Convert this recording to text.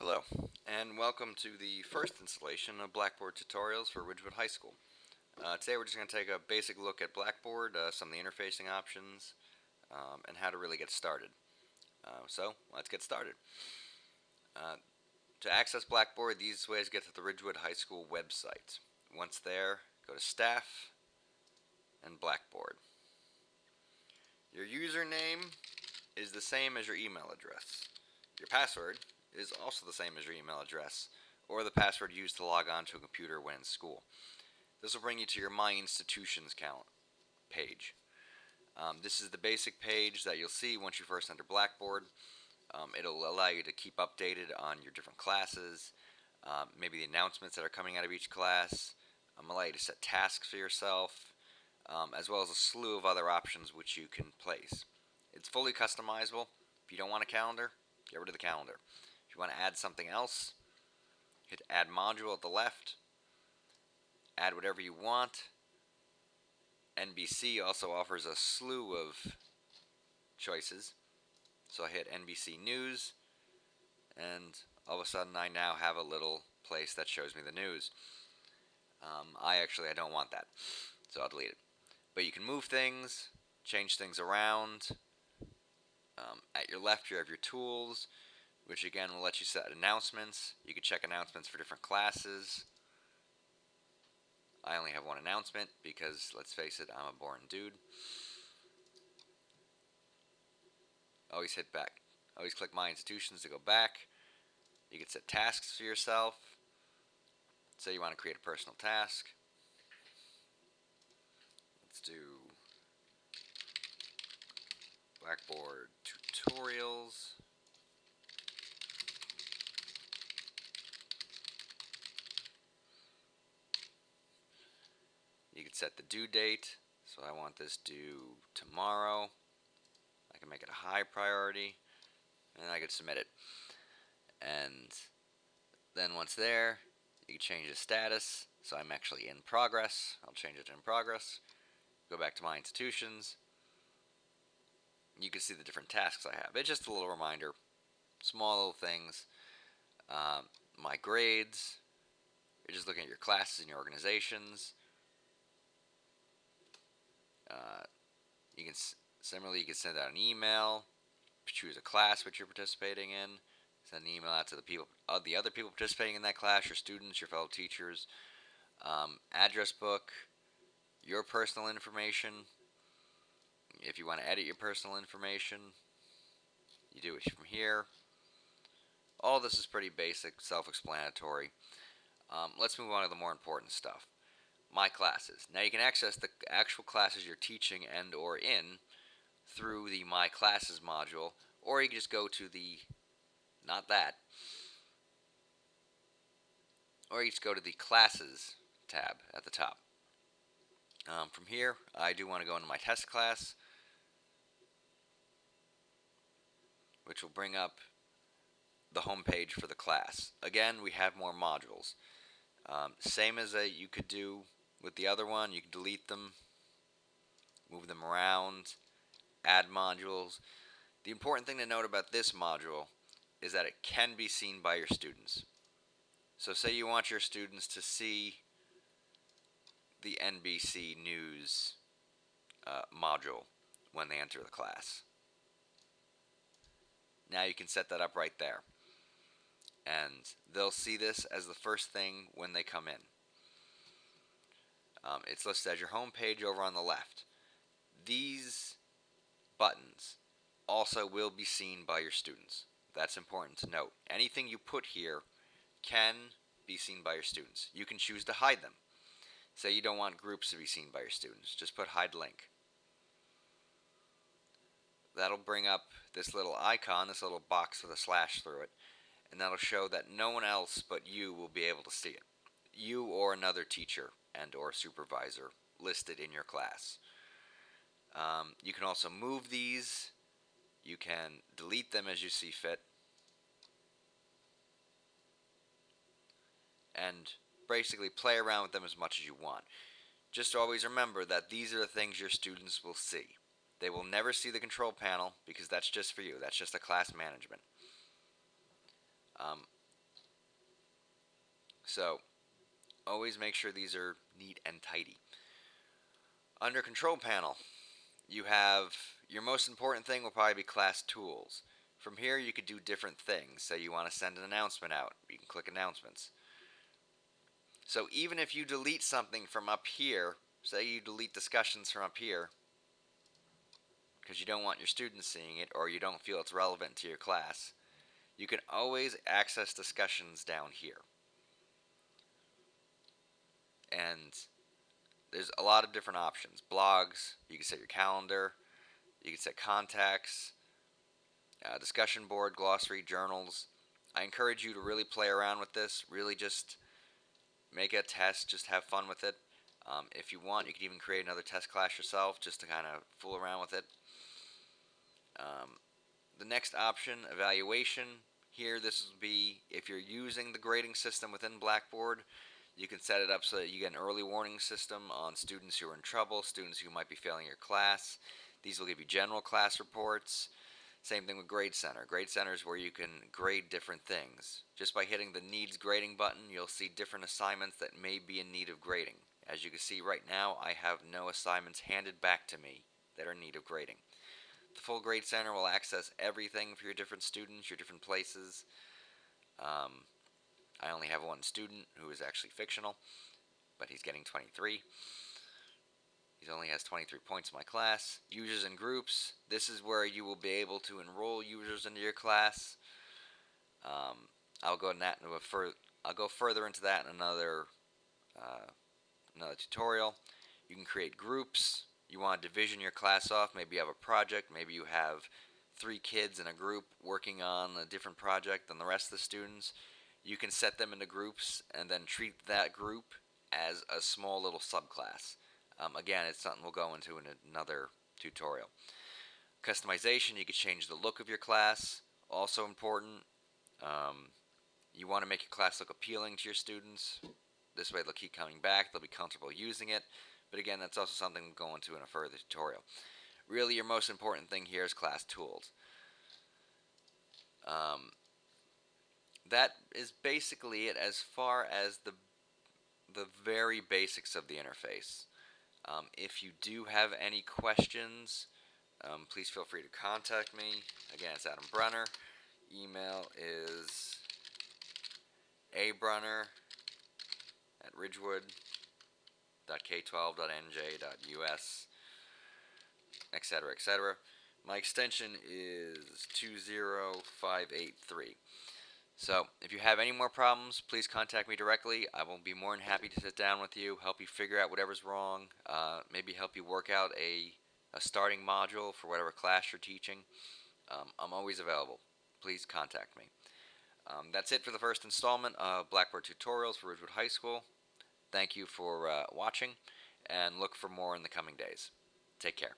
Hello, and welcome to the first installation of Blackboard tutorials for Ridgewood High School. Today we're just going to take a basic look at Blackboard, some of the interfacing options, and how to really get started. So let's get started. To access Blackboard, these ways get to the Ridgewood High School website. Once there, go to Staff and Blackboard. Your username is the same as your email address. Your password is also the same as your email address, or the password used to log on to a computer when in school. This will bring you to your My Institutions count page. This is the basic page that you'll see once you first enter Blackboard. It'll allow you to keep updated on your different classes, maybe the announcements that are coming out of each class, allow you to set tasks for yourself, as well as a slew of other options which you can place. It's fully customizable. If you don't want a calendar, get rid of the calendar. If you want to add something else, hit Add Module at the left. Add whatever you want. NBC also offers a slew of choices. So I hit NBC News, and all of a sudden I now have a little place that shows me the news. I don't want that, so I'll delete it. But you can move things, change things around. At your left you have your tools, which again will let you set announcements. You can check announcements for different classes. I only have one announcement because, let's face it, I'm a boring dude. Always hit back. Always click My Institutions to go back. You can set tasks for yourself. Say you want to create a personal task. Let's do Blackboard tutorials. You can set the due date. So I want this due tomorrow. I can make it a high priority, and I can submit it. And then once there, you can change the status. So I'm actually in progress. I'll change it to in progress. Go back to My Institutions. You can see the different tasks I have. It's just a little reminder. Small little things. My grades. You're just looking at your classes and your organizations. You can similarly you can send out an email, choose a class which you're participating in, send an email out to the other people participating in that class, your students, your fellow teachers. Address book, your personal information. If you want to edit your personal information, you do it from here. All this is pretty basic, self-explanatory. Let's move on to the more important stuff. My classes. Now you can access the actual classes you're teaching and or in through the My Classes module, or you can just go to the, not that, or you just go to the Classes tab at the top. From here, I do want to go into my test class, which will bring up the home page for the class. Again, we have more modules. Same as you could do with the other one. You can delete them, move them around, add modules. The important thing to note about this module is that it can be seen by your students. So say you want your students to see the NBC News module when they enter the class. Now you can set that up right there. And they'll see this as the first thing when they come in. It's listed as your home page over on the left. These buttons also will be seen by your students. That's important to note. Anything you put here can be seen by your students. You can choose to hide them. Say you don't want groups to be seen by your students. Just put hide link. That'll bring up this little icon, this little box with a slash through it, and that'll show that no one else but you will be able to see it. You or another teacher and or supervisor listed in your class. You can also move these. You can delete them as you see fit. And basically play around with them as much as you want. Just always remember that these are the things your students will see. They will never see the control panel because that's just for you. That's just a class management. So always make sure these are neat and tidy. Under control panel, you have your most important thing will probably be class tools. From here you could do different things. Say you want to send an announcement out, you can click announcements. So even if you delete something from up here, say you delete discussions from up here because you don't want your students seeing it or you don't feel it's relevant to your class, you can always access discussions down here. And there's a lot of different options. Blogs, you can set your calendar, you can set contacts, discussion board, glossary, journals. I encourage you to really play around with this. Really just make a test, just have fun with it. If you want, you can even create another test class yourself just to kind of fool around with it. The next option, evaluation. Here, this will be if you're using the grading system within Blackboard, you can set it up so that you get an early warning system on students who are in trouble, students who might be failing your class. These will give you general class reports. Same thing with Grade Center. Grade Center is where you can grade different things. Just by hitting the Needs Grading button, you'll see different assignments that may be in need of grading. As you can see right now, I have no assignments handed back to me that are in need of grading. The full Grade Center will access everything for your different students, your different places. I only have one student who is actually fictional, but he's getting 23. He only has 23 points in my class. Users and groups. This is where you will be able to enroll users into your class. I'll go further into that in another tutorial. You can create groups. You want to division your class off. Maybe you have a project. Maybe you have 3 kids in a group working on a different project than the rest of the students. You can set them into groups and then treat that group as a small little subclass. Again, it's something we'll go into in another tutorial. Customization, you can change the look of your class. Also important, you want to make your class look appealing to your students. This way they'll keep coming back, they'll be comfortable using it. But again, that's also something we'll go into in a further tutorial. Really, your most important thing here is class tools. That is basically it as far as the very basics of the interface. If you do have any questions, please feel free to contact me. Again, it's Adam Brunner. Email is abrunner@ridgewood.k12.nj.us, etc., etc. My extension is 20583. So, if you have any more problems, please contact me directly. I will be more than happy to sit down with you, help you figure out whatever's wrong, maybe help you work out a starting module for whatever class you're teaching. I'm always available. Please contact me. That's it for the first installment of Blackboard Tutorials for Ridgewood High School. Thank you for watching, and look for more in the coming days. Take care.